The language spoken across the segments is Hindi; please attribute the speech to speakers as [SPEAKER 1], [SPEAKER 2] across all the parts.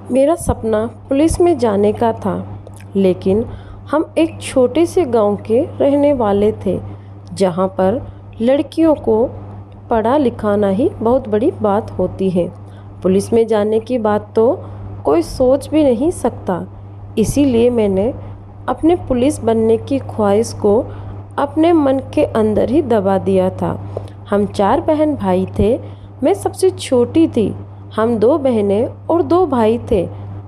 [SPEAKER 1] मेरा सपना पुलिस में जाने का था, लेकिन हम एक छोटे से गांव के रहने वाले थे, जहां पर लड़कियों को पढ़ा लिखाना ही बहुत बड़ी बात होती है। पुलिस में जाने की बात तो कोई सोच भी नहीं सकता। इसीलिए मैंने अपने पुलिस बनने की ख्वाहिश को अपने मन के अंदर ही दबा दिया था। हम 4 बहन भाई थे, मैं सबसे छोटी थी। हम 2 बहनें और 2 भाई थे।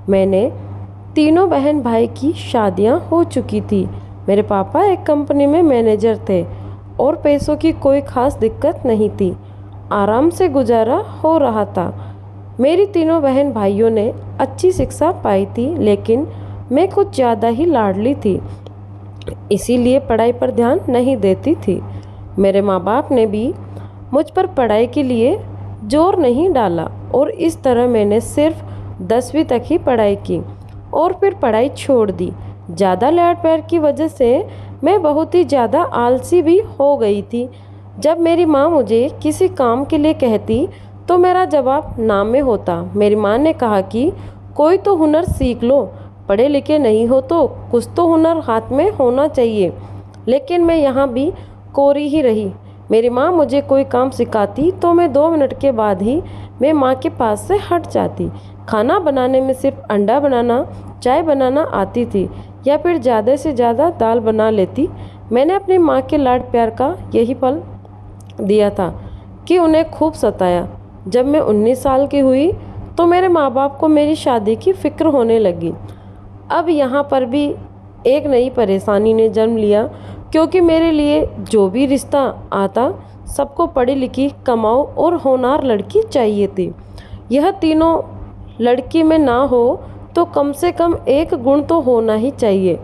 [SPEAKER 1] मैंने तीनों बहन भाई की शादियां हो चुकी थी। मेरे पापा एक कंपनी में मैनेजर थे और पैसों की कोई खास दिक्कत नहीं थी। आराम से गुजारा हो रहा था। मेरी तीनों बहन भाइयों ने अच्छी शिक्षा पाई थी, लेकिन मैं कुछ ज़्यादा ही लाडली थी, इसीलिए पढ़ाई पर ध्यान नहीं देती थी। मेरे माँ बाप ने भी मुझ पर पढ़ाई के लिए जोर नहीं डाला और इस तरह मैंने सिर्फ 10वीं तक ही पढ़ाई की और फिर पढ़ाई छोड़ दी। ज़्यादा लाड प्यार की वजह से मैं बहुत ही ज़्यादा आलसी भी हो गई थी। जब मेरी माँ मुझे किसी काम के लिए कहती तो मेरा जवाब ना में होता। मेरी माँ ने कहा कि कोई तो हुनर सीख लो, पढ़े लिखे नहीं हो तो कुछ तो हुनर हाथ में होना चाहिए। लेकिन मैं यहाँ भी कोरी ही रही। मेरी माँ मुझे कोई काम सिखाती तो मैं 2 मिनट के बाद ही मैं माँ के पास से हट जाती। खाना बनाने में सिर्फ अंडा बनाना, चाय बनाना आती थी या फिर ज़्यादा से ज़्यादा दाल बना लेती। मैंने अपनी माँ के लाड प्यार का यही फल दिया था कि उन्हें खूब सताया। जब मैं 19 साल की हुई तो मेरे माँ बाप को मेरी शादी की फ़िक्र होने लगी। अब यहाँ पर भी एक नई परेशानी ने जन्म लिया, क्योंकि मेरे लिए जो भी रिश्ता आता सबको पढ़ी लिखी, कमाऊ और होनहार लड़की चाहिए थी। यह तीनों लड़की में ना हो तो कम से कम एक गुण तो होना ही चाहिए।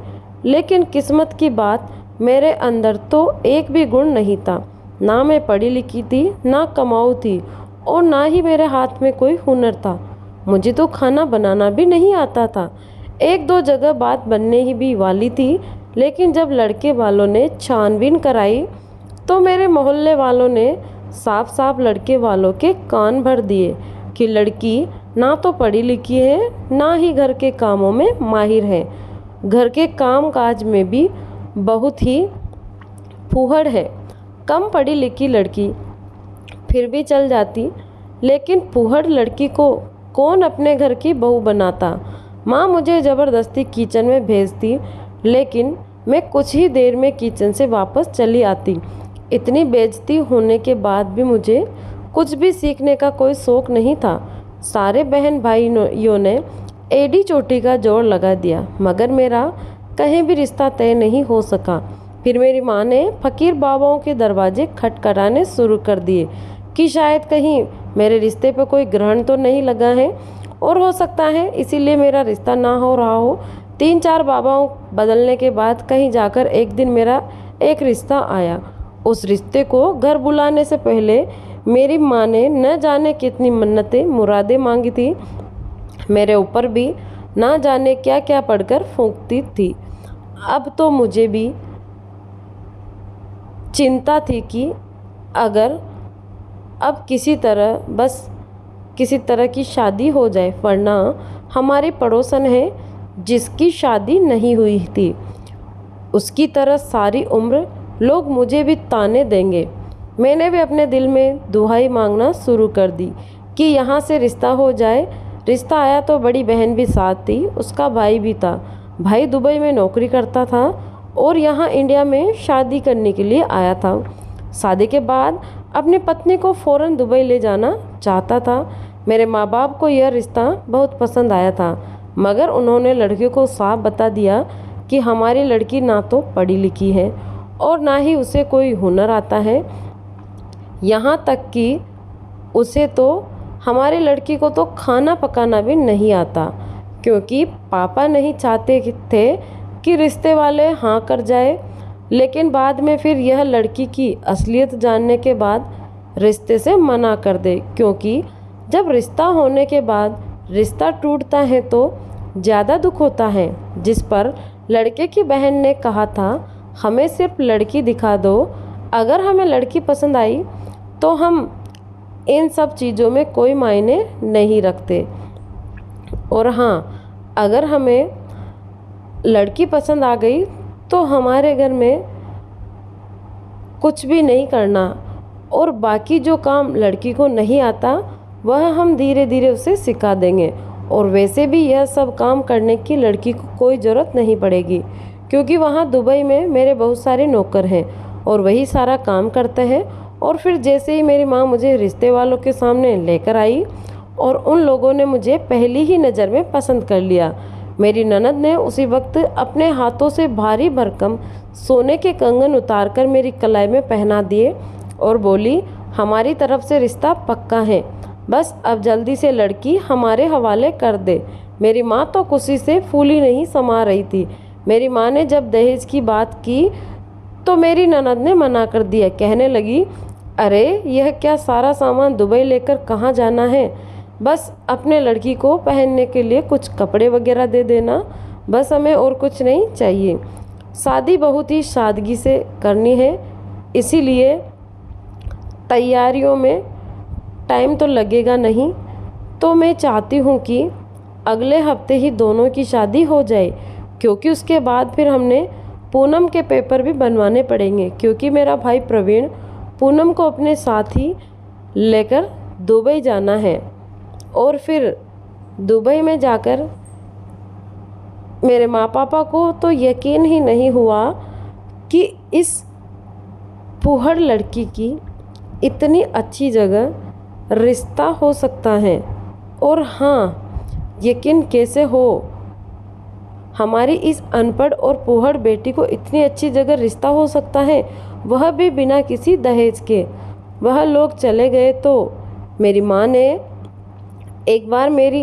[SPEAKER 1] लेकिन किस्मत की बात, मेरे अंदर तो एक भी गुण नहीं था। ना मैं पढ़ी लिखी थी, ना कमाऊ थी और ना ही मेरे हाथ में कोई हुनर था। मुझे तो खाना बनाना भी नहीं आता था। 1-2 जगह बात बनने ही भी वाली थी, लेकिन जब लड़के वालों ने छानबीन कराई तो मेरे मोहल्ले वालों ने साफ साफ लड़के वालों के कान भर दिए कि लड़की ना तो पढ़ी लिखी है, ना ही घर के कामों में माहिर है। घर के काम काज में भी बहुत ही फूहड़ है। कम पढ़ी लिखी लड़की फिर भी चल जाती, लेकिन फूहड़ लड़की को कौन अपने घर की बहू बनाता। माँ मुझे ज़बरदस्ती किचन में भेजती, लेकिन मैं कुछ ही देर में किचन से वापस चली आती। इतनी बेइज्जती होने के बाद भी मुझे कुछ भी सीखने का कोई शौक़ नहीं था। सारे बहन भाइयों ने एड़ी चोटी का जोर लगा दिया, मगर मेरा कहीं भी रिश्ता तय नहीं हो सका। फिर मेरी माँ ने फ़कीर बाबाओं के दरवाजे खटखटाने शुरू कर दिए कि शायद कहीं मेरे रिश्ते पर कोई ग्रहण तो नहीं लगा है, और हो सकता है इसीलिए मेरा रिश्ता ना हो रहा हो। 3-4 बाबाओं बदलने के बाद कहीं जाकर एक दिन मेरा एक रिश्ता आया। उस रिश्ते को घर बुलाने से पहले मेरी माँ ने न जाने कितनी मन्नतें मुरादें मांगी थी। मेरे ऊपर भी ना जाने क्या क्या पढ़कर फूंकती थी। अब तो मुझे भी चिंता थी कि अगर अब किसी तरह की शादी हो जाए, वरना हमारे पड़ोसन है जिसकी शादी नहीं हुई थी, उसकी तरह सारी उम्र लोग मुझे भी ताने देंगे। मैंने भी अपने दिल में दुहाई मांगना शुरू कर दी कि यहाँ से रिश्ता हो जाए। रिश्ता आया तो बड़ी बहन भी साथ थी, उसका भाई भी था। भाई दुबई में नौकरी करता था और यहाँ इंडिया में शादी करने के लिए आया था। शादी के बाद अपनी पत्नी को फ़ौरन दुबई ले जाना चाहता था। मेरे माँ बाप को यह रिश्ता बहुत पसंद आया था, मगर उन्होंने लड़के को साफ बता दिया कि हमारी लड़की ना तो पढ़ी लिखी है और ना ही उसे कोई हुनर आता है। यहाँ तक कि उसे तो, हमारी लड़की को तो खाना पकाना भी नहीं आता, क्योंकि पापा नहीं चाहते थे कि रिश्ते वाले हाँ कर जाए। लेकिन बाद में फिर यह लड़की की असलियत जानने के बाद रिश्ते से मना कर दे, क्योंकि जब रिश्ता होने के बाद रिश्ता टूटता है तो ज़्यादा दुख होता है। जिस पर लड़के की बहन ने कहा था, हमें सिर्फ लड़की दिखा दो, अगर हमें लड़की पसंद आई तो हम इन सब चीज़ों में कोई मायने नहीं रखते। और हाँ, अगर हमें लड़की पसंद आ गई तो हमारे घर में कुछ भी नहीं करना, और बाकी जो काम लड़की को नहीं आता वह हम धीरे धीरे उसे सिखा देंगे। और वैसे भी यह सब काम करने की लड़की को कोई ज़रूरत नहीं पड़ेगी, क्योंकि वहाँ दुबई में मेरे बहुत सारे नौकर हैं और वही सारा काम करते हैं। और फिर जैसे ही मेरी माँ मुझे रिश्ते वालों के सामने लेकर आई और उन लोगों ने मुझे पहली ही नज़र में पसंद कर लिया। मेरी ननद ने उसी वक्त अपने हाथों से भारी भरकम सोने के कंगन उतारकर मेरी कलाई में पहना दिए और बोली, हमारी तरफ से रिश्ता पक्का है, बस अब जल्दी से लड़की हमारे हवाले कर दे। मेरी माँ तो खुशी से फूली नहीं समा रही थी। मेरी माँ ने जब दहेज की बात की तो मेरी ननद ने मना कर दिया। कहने लगी, अरे यह क्या सारा सामान दुबई लेकर कहाँ जाना है, बस अपने लड़की को पहनने के लिए कुछ कपड़े वगैरह दे देना, बस हमें और कुछ नहीं चाहिए। शादी बहुत ही सादगी से करनी है, इसीलिए तैयारियों में टाइम तो लगेगा नहीं। तो मैं चाहती हूँ कि अगले हफ्ते ही दोनों की शादी हो जाए, क्योंकि उसके बाद फिर हमने पूनम के पेपर भी बनवाने पड़ेंगे, क्योंकि मेरा भाई प्रवीण पूनम को अपने साथ ही लेकर दुबई जाना है। और फिर दुबई में जाकर मेरे माँ पापा को तो यकीन ही नहीं हुआ कि इस फूहड़ लड़की की इतनी अच्छी जगह रिश्ता हो सकता है। और हाँ, यकीन कैसे हो, हमारी इस अनपढ़ और फूहड़ बेटी को इतनी अच्छी जगह रिश्ता हो सकता है, वह भी बिना किसी दहेज के। वह लोग चले गए तो मेरी माँ ने एक बार मेरी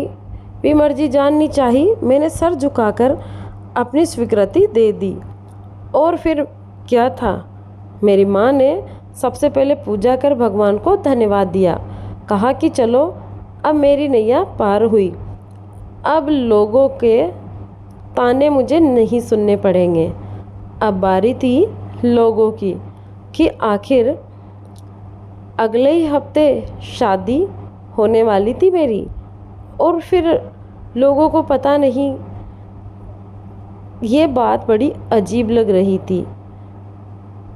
[SPEAKER 1] भी मर्जी जाननी चाहिए। मैंने सर झुकाकर अपनी स्वीकृति दे दी। और फिर क्या था, मेरी माँ ने सबसे पहले पूजा कर भगवान को धन्यवाद दिया, कहा कि चलो अब मेरी नैया पार हुई, अब लोगों के ताने मुझे नहीं सुनने पड़ेंगे। अब बारी थी लोगों की कि आखिर अगले ही हफ्ते शादी होने वाली थी मेरी, और फिर लोगों को पता नहीं, ये बात बड़ी अजीब लग रही थी।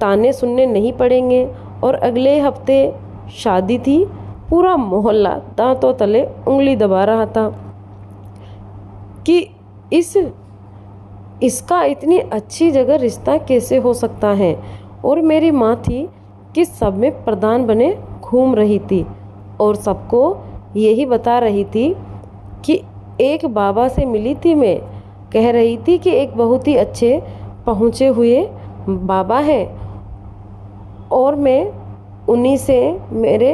[SPEAKER 1] ताने सुनने नहीं पड़ेंगे और अगले हफ्ते शादी थी। पूरा मोहल्ला दांतों तले उंगली दबा रहा था कि इसका इतनी अच्छी जगह रिश्ता कैसे हो सकता है। और मेरी माँ थी कि सब में प्रधान बने घूम रही थी और सबको यही बता रही थी कि एक बाबा से मिली थी। मैं कह रही थी कि एक बहुत ही अच्छे पहुँचे हुए बाबा हैं और मैं उन्हीं से मेरे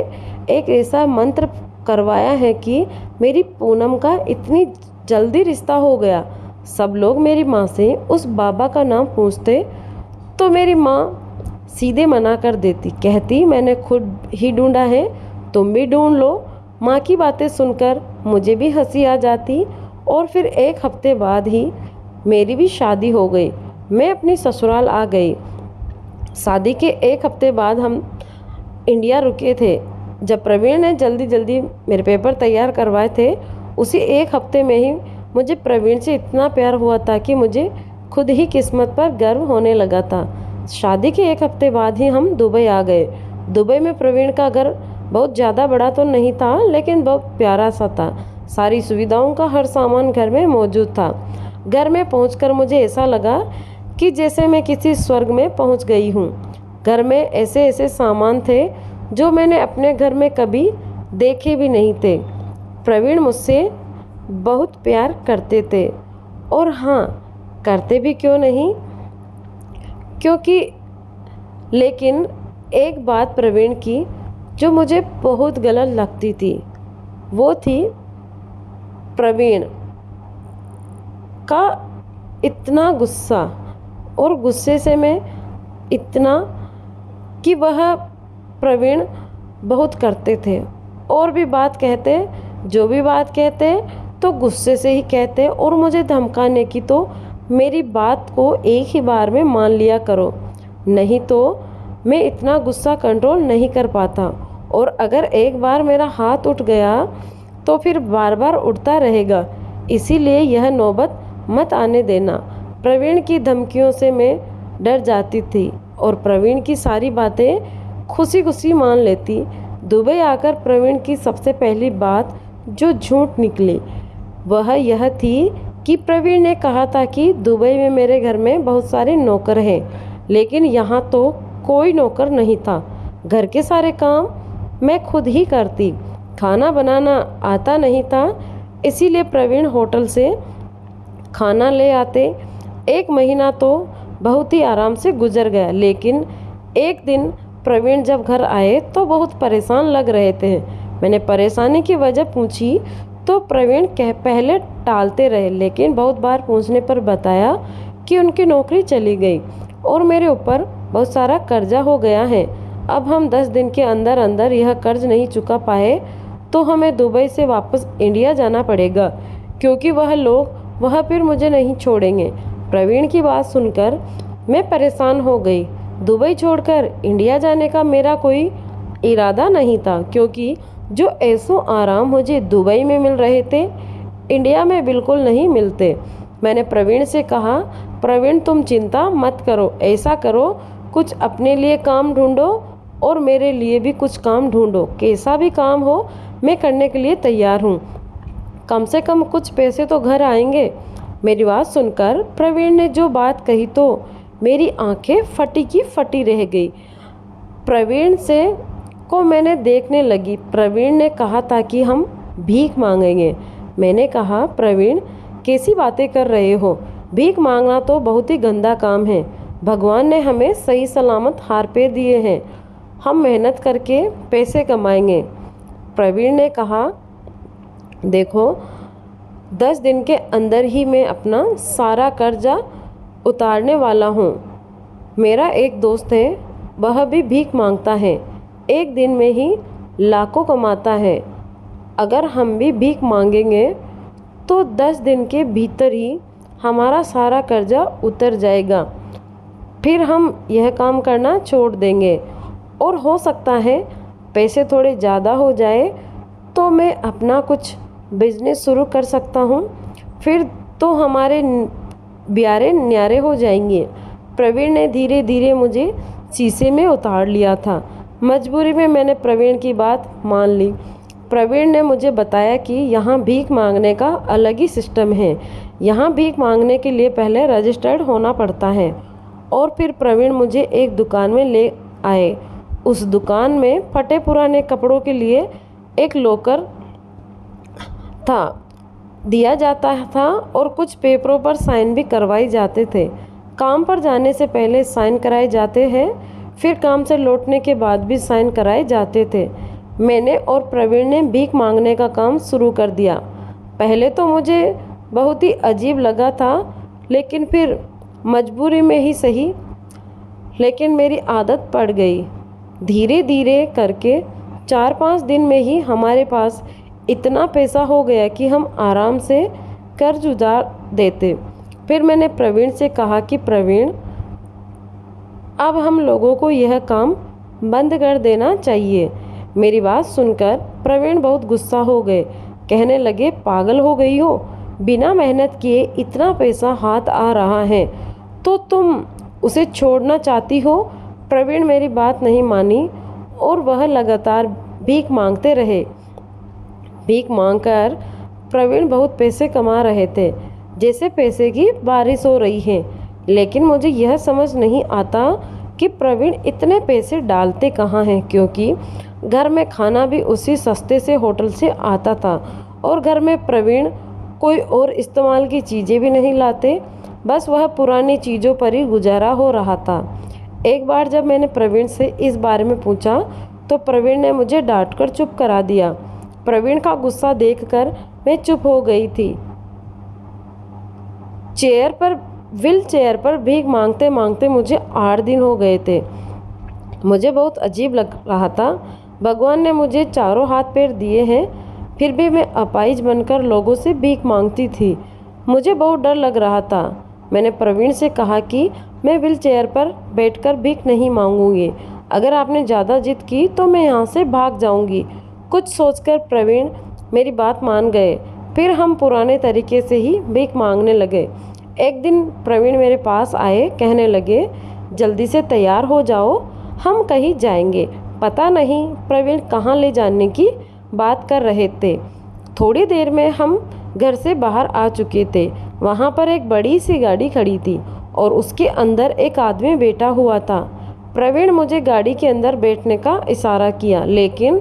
[SPEAKER 1] एक ऐसा मंत्र करवाया है कि मेरी पूनम का इतनी जल्दी रिश्ता हो गया। सब लोग मेरी माँ से उस बाबा का नाम पूछते तो मेरी माँ सीधे मना कर देती, कहती मैंने खुद ही ढूंढा है, तुम भी ढूंढ लो। माँ की बातें सुनकर मुझे भी हंसी आ जाती। और फिर एक हफ्ते बाद ही मेरी भी शादी हो गई। मैं अपनी ससुराल आ गई। शादी के एक हफ्ते बाद हम इंडिया रुके थे। जब प्रवीण ने जल्दी जल्दी मेरे पेपर तैयार करवाए थे, उसी एक हफ्ते में ही मुझे प्रवीण से इतना प्यार हुआ था कि मुझे खुद ही किस्मत पर गर्व होने लगा था। शादी के एक हफ्ते बाद ही हम दुबई आ गए। दुबई में प्रवीण का घर बहुत ज़्यादा बड़ा तो नहीं था, लेकिन बहुत प्यारा सा था। सारी सुविधाओं का हर सामान घर में मौजूद था। घर में पहुंचकर मुझे ऐसा लगा कि जैसे मैं किसी स्वर्ग में पहुंच गई हूं। घर में ऐसे ऐसे सामान थे जो मैंने अपने घर में कभी देखे भी नहीं थे। प्रवीण मुझसे बहुत प्यार करते थे, और हाँ, करते भी क्यों नहीं, क्योंकि लेकिन एक बात प्रवीण की जो मुझे बहुत गलत लगती थी, वो थी प्रवीण का इतना गुस्सा। और गुस्से से मैं इतना कि वह प्रवीण बहुत करते थे, और भी बात कहते, जो भी बात कहते तो गुस्से से ही कहते, और मुझे धमकाने की तो मेरी बात को एक ही बार में मान लिया करो, नहीं तो मैं इतना गुस्सा कंट्रोल नहीं कर पाता। और अगर एक बार मेरा हाथ उठ गया तो फिर बार बार उठता रहेगा, इसीलिए यह नौबत मत आने देना। प्रवीण की धमकियों से मैं डर जाती थी और प्रवीण की सारी बातें खुशी खुशी मान लेती। दुबई आकर प्रवीण की सबसे पहली बात जो झूठ निकली वह यह थी कि प्रवीण ने कहा था कि दुबई में मेरे घर में बहुत सारे नौकर हैं, लेकिन यहाँ तो कोई नौकर नहीं था। घर के सारे काम मैं खुद ही करती। खाना बनाना आता नहीं था, इसीलिए प्रवीण होटल से खाना ले आते। 1 महीना तो बहुत ही आराम से गुजर गया, लेकिन एक दिन प्रवीण जब घर आए तो बहुत परेशान लग रहे थे। मैंने परेशानी की वजह पूछी तो प्रवीण पहले टालते रहे, लेकिन बहुत बार पूछने पर बताया कि उनकी नौकरी चली गई और मेरे ऊपर बहुत सारा कर्जा हो गया है। अब हम 10 दिन के अंदर अंदर यह कर्ज नहीं चुका पाए तो हमें दुबई से वापस इंडिया जाना पड़ेगा, क्योंकि वह लोग वह फिर मुझे नहीं छोड़ेंगे। प्रवीण की बात सुनकर मैं परेशान हो गई। दुबई छोड़कर इंडिया जाने का मेरा कोई इरादा नहीं था, क्योंकि जो ऐसो आराम मुझे दुबई में मिल रहे थे इंडिया में बिल्कुल नहीं मिलते। मैंने प्रवीण से कहा, प्रवीण तुम चिंता मत करो, ऐसा करो कुछ अपने लिए काम ढूंढो और मेरे लिए भी कुछ काम ढूंढो। कैसा भी काम हो मैं करने के लिए तैयार हूँ, कम से कम कुछ पैसे तो घर आएंगे। मेरी बात सुनकर प्रवीण ने जो बात कही तो मेरी आंखें फटी की फटी रह गई। प्रवीण से को मैंने देखने लगी। प्रवीण ने कहा था कि हम भीख मांगेंगे। मैंने कहा, प्रवीण कैसी बातें कर रहे हो? भीख मांगना तो बहुत ही गंदा काम है। भगवान ने हमें सही सलामत हाथ पे दिए हैं, हम मेहनत करके पैसे कमाएंगे। प्रवीण ने कहा, देखो 10 दिन के अंदर ही मैं अपना सारा कर्जा उतारने वाला हूँ। मेरा एक दोस्त है, वह भी भीख मांगता है, एक दिन में ही लाखों कमाता है। अगर हम भी भीख मांगेंगे तो 10 दिन के भीतर ही हमारा सारा कर्जा उतर जाएगा। फिर हम यह काम करना छोड़ देंगे और हो सकता है पैसे थोड़े ज़्यादा हो जाए तो मैं अपना कुछ बिजनेस शुरू कर सकता हूँ, फिर तो हमारे ब्यारे न्यारे हो जाएंगे। प्रवीण ने धीरे धीरे मुझे शीशे में उतार लिया था। मजबूरी में मैंने प्रवीण की बात मान ली। प्रवीण ने मुझे बताया कि यहाँ भीख मांगने का अलग ही सिस्टम है। यहाँ भीख मांगने के लिए पहले रजिस्टर्ड होना पड़ता है। और फिर प्रवीण मुझे एक दुकान में ले आए। उस दुकान में फटे पुराने कपड़ों के लिए एक लॉकर था, दिया जाता था और कुछ पेपरों पर साइन भी करवाए जाते थे। काम पर जाने से पहले साइन कराए जाते हैं, फिर काम से लौटने के बाद भी साइन कराए जाते थे। मैंने और प्रवीण ने भीख मांगने का काम शुरू कर दिया। पहले तो मुझे बहुत ही अजीब लगा था, लेकिन फिर मजबूरी में ही सही, लेकिन मेरी आदत पड़ गई। धीरे धीरे करके 4-5 दिन में ही हमारे पास इतना पैसा हो गया कि हम आराम से कर्ज उतार देते। फिर मैंने प्रवीण से कहा कि प्रवीण, अब हम लोगों को यह काम बंद कर देना चाहिए। मेरी बात सुनकर प्रवीण बहुत गुस्सा हो गए। कहने लगे, पागल हो गई हो? बिना मेहनत किए इतना पैसा हाथ आ रहा है तो तुम उसे छोड़ना चाहती हो? प्रवीण मेरी बात नहीं मानी और वह लगातार भीख मांगते रहे। भीख मांगकर प्रवीण बहुत पैसे कमा रहे थे, जैसे पैसे की बारिश हो रही है। लेकिन मुझे यह समझ नहीं आता कि प्रवीण इतने पैसे डालते कहाँ हैं, क्योंकि घर में खाना भी उसी सस्ते से होटल से आता था और घर में प्रवीण कोई और इस्तेमाल की चीज़ें भी नहीं लाते, बस वह पुरानी चीज़ों पर ही गुजारा हो रहा था। एक बार जब मैंने प्रवीण से इस बारे में पूछा तो प्रवीण ने मुझे डांट कर चुप करा दिया। प्रवीण का गुस्सा देखकर मैं चुप हो गई थी। व्हील चेयर पर भीख मांगते मांगते मुझे 8 दिन हो गए थे। मुझे बहुत अजीब लग रहा था। भगवान ने मुझे चारों हाथ पैर दिए हैं, फिर भी मैं अपाहिज बनकर लोगों से भीख मांगती थी। मुझे बहुत डर लग रहा था। मैंने प्रवीण से कहा कि मैं व्हील चेयर पर बैठकर भीख नहीं मांगूंगी। अगर आपने ज़्यादा जिद की तो मैं यहाँ से भाग जाऊंगी। कुछ सोचकर प्रवीण मेरी बात मान गए। फिर हम पुराने तरीके से ही भीख मांगने लगे। एक दिन प्रवीण मेरे पास आए, कहने लगे, जल्दी से तैयार हो जाओ, हम कहीं जाएंगे। पता नहीं प्रवीण कहाँ ले जाने की बात कर रहे थे। थोड़ी देर में हम घर से बाहर आ चुके थे। वहाँ पर एक बड़ी सी गाड़ी खड़ी थी और उसके अंदर एक आदमी बैठा हुआ था। प्रवीण मुझे गाड़ी के अंदर बैठने का इशारा किया, लेकिन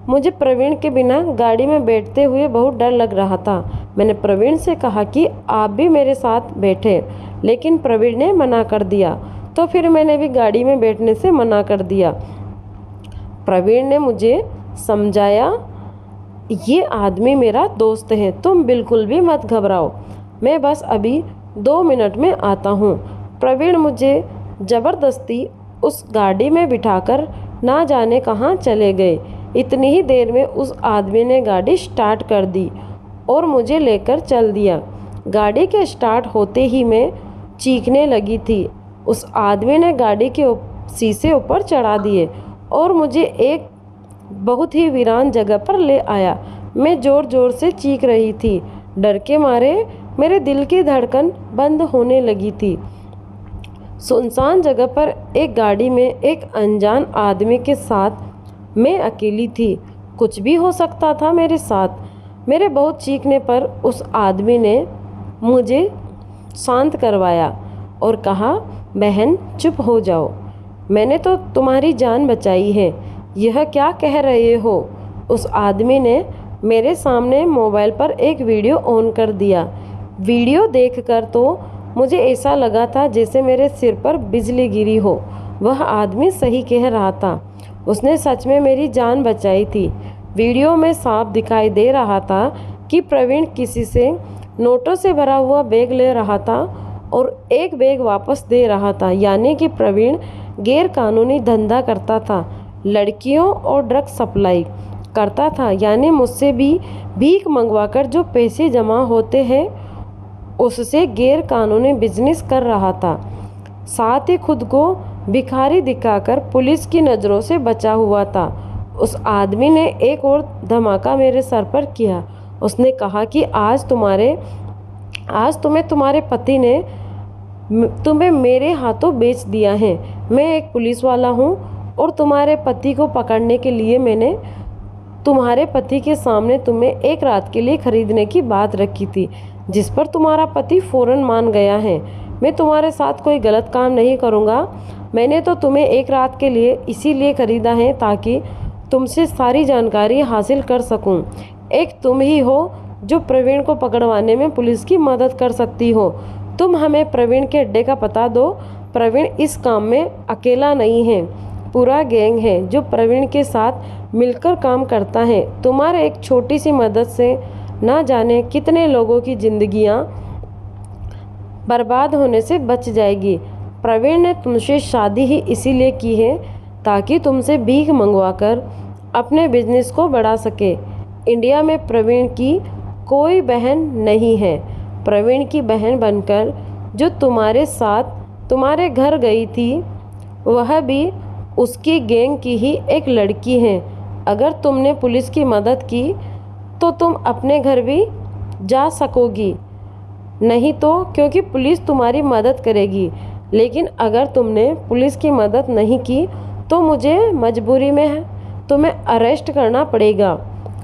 [SPEAKER 1] मुझे प्रवीण के बिना गाड़ी में बैठते हुए बहुत डर लग रहा था। मैंने प्रवीण से कहा कि आप भी मेरे साथ बैठे, लेकिन प्रवीण ने मना कर दिया। तो फिर मैंने भी गाड़ी में बैठने से मना कर दिया। प्रवीण ने मुझे समझाया, ये आदमी मेरा दोस्त है, तुम बिल्कुल भी मत घबराओ, मैं बस अभी 2 मिनट में आता हूँ। प्रवीण मुझे ज़बरदस्ती उस गाड़ी में बिठाकर ना जाने कहाँ चले गए। इतनी ही देर में उस आदमी ने गाड़ी स्टार्ट कर दी और मुझे लेकर चल दिया। गाड़ी के स्टार्ट होते ही मैं चीखने लगी थी। उस आदमी ने गाड़ी के शीशे ऊपर चढ़ा दिए और मुझे एक बहुत ही वीरान जगह पर ले आया। मैं ज़ोर ज़ोर से चीख रही थी। डर के मारे मेरे दिल की धड़कन बंद होने लगी थी। सुनसान जगह पर एक गाड़ी में एक अनजान आदमी के साथ मैं अकेली थी। कुछ भी हो सकता था मेरे साथ। मेरे बहुत चीखने पर उस आदमी ने मुझे शांत करवाया और कहा, बहन चुप हो जाओ, मैंने तो तुम्हारी जान बचाई है, यह क्या कह रहे हो। उस आदमी ने मेरे सामने मोबाइल पर एक वीडियो ऑन कर दिया। वीडियो देखकर तो मुझे ऐसा लगा था जैसे मेरे सिर पर बिजली गिरी हो। वह आदमी सही कह रहा था, उसने सच में मेरी जान बचाई थी। वीडियो में साफ दिखाई दे रहा था कि प्रवीण किसी से नोटों से भरा हुआ बैग ले रहा था और एक बैग वापस दे रहा था। यानी कि प्रवीण गैर कानूनी धंधा करता था, लड़कियों और ड्रग सप्लाई करता था। यानी मुझसे भी भीख मंगवाकर जो पैसे जमा होते हैं उससे गैर कानूनी बिजनेस कर रहा था। साथ ही खुद को भिखारी दिखाकर पुलिस की नज़रों से बचा हुआ था। उस आदमी ने एक और धमाका मेरे सर पर किया। उसने कहा कि आज तुम्हें तुम्हारे पति ने तुम्हें मेरे हाथों बेच दिया है। मैं एक पुलिस वाला हूँ और तुम्हारे पति को पकड़ने के लिए मैंने तुम्हारे पति के सामने तुम्हें एक रात के लिए खरीदने की बात रखी थी, जिस पर तुम्हारा पति फ़ौरन मान गया है। मैं तुम्हारे साथ कोई गलत काम नहीं करूँगा। मैंने तो तुम्हें एक रात के लिए इसीलिए खरीदा है ताकि तुमसे सारी जानकारी हासिल कर सकूं। एक तुम ही हो जो प्रवीण को पकड़वाने में पुलिस की मदद कर सकती हो। तुम हमें प्रवीण के अड्डे का पता दो। प्रवीण इस काम में अकेला नहीं है, पूरा गैंग है जो प्रवीण के साथ मिलकर काम करता है। तुम्हारे एक छोटी सी मदद से ना जाने कितने लोगों की जिंदगियां बर्बाद होने से बच जाएगी। प्रवीण ने तुमसे शादी ही इसीलिए की है ताकि तुमसे भीख मंगवाकर अपने बिजनेस को बढ़ा सके। इंडिया में प्रवीण की कोई बहन नहीं है। प्रवीण की बहन बनकर जो तुम्हारे साथ तुम्हारे घर गई थी वह भी उसकी गैंग की ही एक लड़की है। अगर तुमने पुलिस की मदद की तो तुम अपने घर भी जा सकोगी, नहीं तो क्योंकि पुलिस तुम्हारी मदद करेगी। लेकिन अगर तुमने पुलिस की मदद नहीं की तो मुझे मजबूरी में तुम्हें अरेस्ट करना पड़ेगा।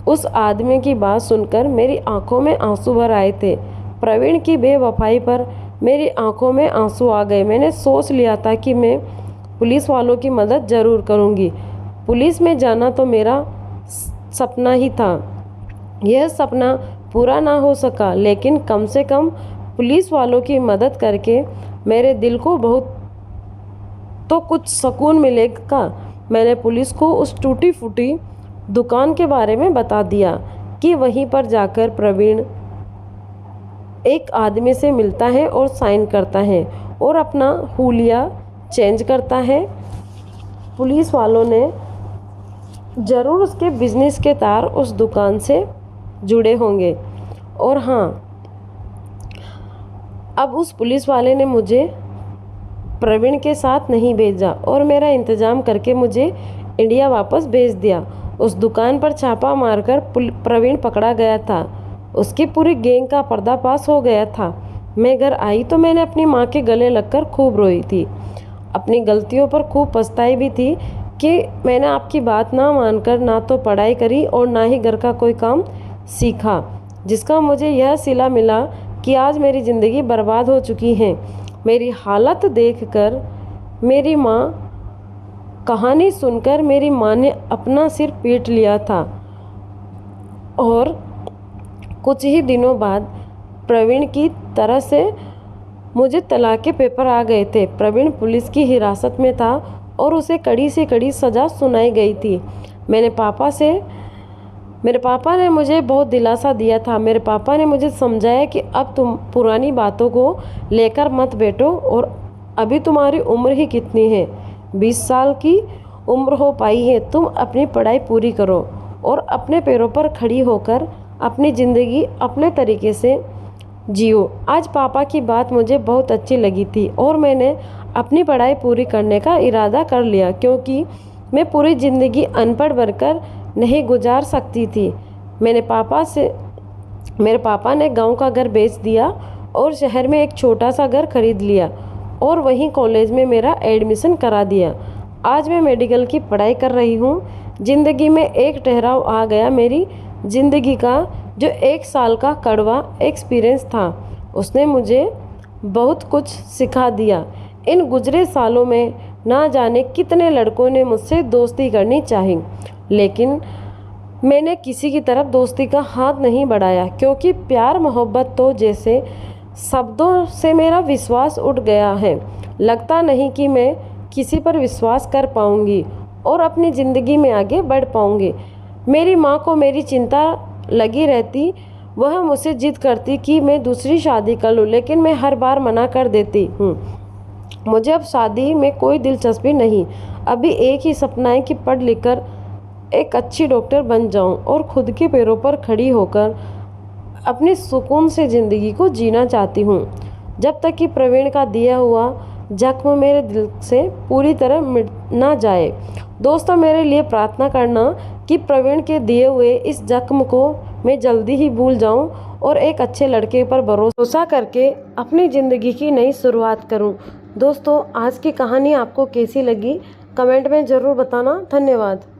[SPEAKER 1] उस आदमी की बात सुनकर मेरी आंखों में आंसू भर आए थे। प्रवीण की बेवफाई पर मेरी आंखों में आंसू आ गए। मैंने सोच लिया था कि मैं पुलिस वालों की मदद ज़रूर करूंगी। पुलिस में जाना तो मेरा सपना ही था। यह सपना पूरा ना हो सका, लेकिन कम से कम पुलिस वालों की मदद करके मेरे दिल को बहुत तो कुछ सुकून मिलेगा। मैंने पुलिस को उस टूटी फूटी दुकान के बारे में बता दिया कि वहीं पर जाकर प्रवीण एक आदमी से मिलता है और साइन करता है और अपना हुलिया चेंज करता है। पुलिस वालों ने ज़रूर उसके बिजनेस के तार उस दुकान से जुड़े होंगे। और हाँ, अब उस पुलिस वाले ने मुझे प्रवीण के साथ नहीं भेजा और मेरा इंतज़ाम करके मुझे इंडिया वापस भेज दिया। उस दुकान पर छापा मारकर प्रवीण पकड़ा गया था। उसकी पूरी गैंग का पर्दाफाश हो गया था। मैं घर आई तो मैंने अपनी माँ के गले लगकर खूब रोई थी। अपनी गलतियों पर खूब पछताई भी थी कि मैंने आपकी बात ना मानकर ना तो पढ़ाई करी और ना ही घर का कोई काम सीखा, जिसका मुझे यह सिला मिला कि आज मेरी ज़िंदगी बर्बाद हो चुकी है। मेरी हालत देखकर मेरी माँ कहानी सुनकर मेरी माँ ने अपना सिर पीट लिया था। और कुछ ही दिनों बाद प्रवीण की तरफ से मुझे तलाक के पेपर आ गए थे। प्रवीण पुलिस की हिरासत में था और उसे कड़ी से कड़ी सज़ा सुनाई गई थी। मेरे पापा ने मुझे बहुत दिलासा दिया था। मेरे पापा ने मुझे समझाया कि अब तुम पुरानी बातों को लेकर मत बैठो और अभी तुम्हारी उम्र ही कितनी है, 20 साल की उम्र हो पाई है। तुम अपनी पढ़ाई पूरी करो और अपने पैरों पर खड़ी होकर अपनी ज़िंदगी अपने तरीके से जियो। आज पापा की बात मुझे बहुत अच्छी लगी थी और मैंने अपनी पढ़ाई पूरी करने का इरादा कर लिया, क्योंकि मैं पूरी ज़िंदगी अनपढ़ बनकर नहीं गुजार सकती थी। मेरे पापा ने गांव का घर बेच दिया और शहर में एक छोटा सा घर खरीद लिया और वहीं कॉलेज में मेरा एडमिशन करा दिया। आज मैं मेडिकल की पढ़ाई कर रही हूँ। ज़िंदगी में एक ठहराव आ गया। मेरी ज़िंदगी का जो 1 साल का कड़वा एक्सपीरियंस था, उसने मुझे बहुत कुछ सिखा दिया। इन गुजरे सालों में ना जाने कितने लड़कों ने मुझसे दोस्ती करनी चाही, लेकिन मैंने किसी की तरफ दोस्ती का हाथ नहीं बढ़ाया, क्योंकि प्यार मोहब्बत तो जैसे शब्दों से मेरा विश्वास उठ गया है। लगता नहीं कि मैं किसी पर विश्वास कर पाऊंगी और अपनी ज़िंदगी में आगे बढ़ पाऊंगी। मेरी माँ को मेरी चिंता लगी रहती। वह मुझसे जिद करती कि मैं दूसरी शादी कर लूँ, लेकिन मैं हर बार मना कर देती हूँ। मुझे अब शादी में कोई दिलचस्पी नहीं। अभी एक ही सपना है कि पढ़ लिख कर एक अच्छी डॉक्टर बन जाऊं और खुद के पैरों पर खड़ी होकर अपनी सुकून से ज़िंदगी को जीना चाहती हूँ, जब तक कि प्रवीण का दिया हुआ जख्म मेरे दिल से पूरी तरह मिट ना जाए। दोस्तों, मेरे लिए प्रार्थना करना कि प्रवीण के दिए हुए इस जख्म को मैं जल्दी ही भूल जाऊं और एक अच्छे लड़के पर भरोसा करके अपनी ज़िंदगी की नई शुरुआत करूं। दोस्तों, आज की कहानी आपको कैसी लगी कमेंट में ज़रूर बताना। धन्यवाद।